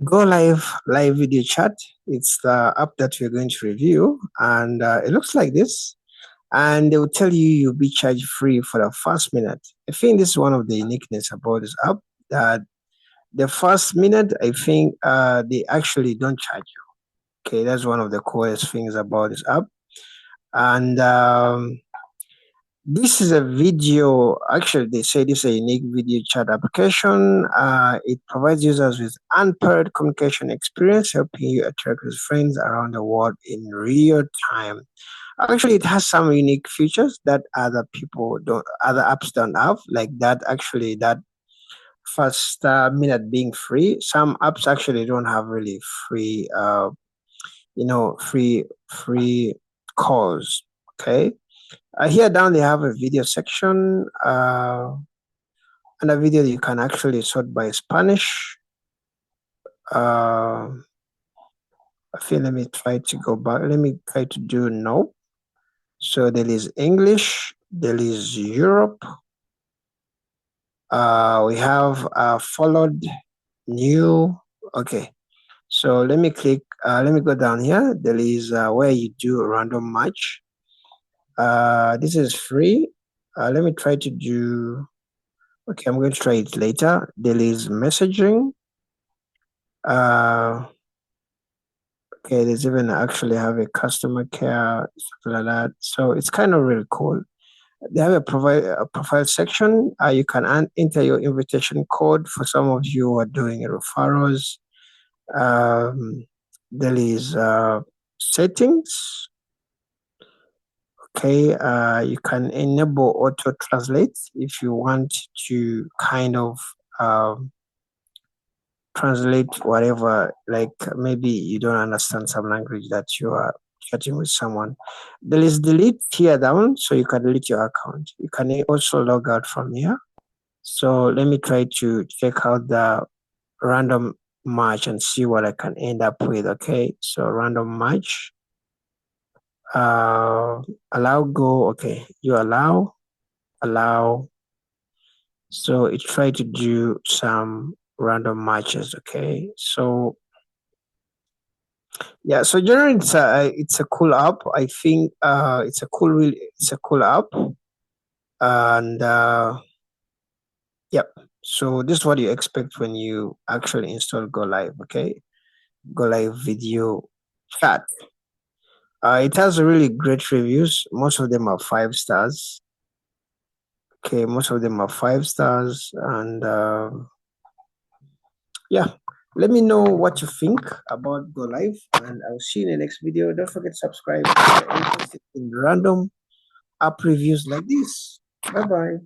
GoLive Video Chat. It's the app that we're going to review, and it looks like this. And they will tell you you'll be charged free for the first minute. I think this is one of the uniqueness about this app, that the first minute, I think they actually don't charge you. Okay, that's one of the coolest things about this app. And this is a video, actually they say this is a unique video chat application. It provides users with unpaired communication experience, helping you interact with friends around the world in real time. Actually, it has some unique features that other apps don't have, like that. Actually, that first minute being free. Some apps actually don't have really free, free calls. Okay. Here down they have a video section, and a video you can actually sort by Spanish. I feel, let me try to go back. Let me try to do no. So there is English, there is Europe. We have followed, new. Okay. So let me click, let me go down here. There is where you do a random match. This is free. Let me try to do, okay, I'm going to try it later. There is messaging. Okay, there's even actually have a customer care, something like that. So it's kind of really cool. They have a profile section. You can enter your invitation code for some of you who are doing referrals. There is settings. Okay, you can enable auto translate if you want to kind of translate whatever, like maybe you don't understand some language that you are chatting with someone. There is delete here down, so you can delete your account. You can also log out from here. So let me try to check out the random match and see what I can end up with. Okay, so random match. Allow go. Okay, you allow. So it try to do some random matches. Okay, so yeah, so generally it's a cool app. I think it's a cool app. And yep, so this is what you expect when you actually install GoLive. Okay, GoLive Video Chat. It has really great reviews. Most of them are 5 stars. Okay, most of them are 5 stars. And yeah, let me know what you think about GoLive, and I'll see you in the next video. Don't forget to subscribe if you're interested in random app reviews like this. Bye bye.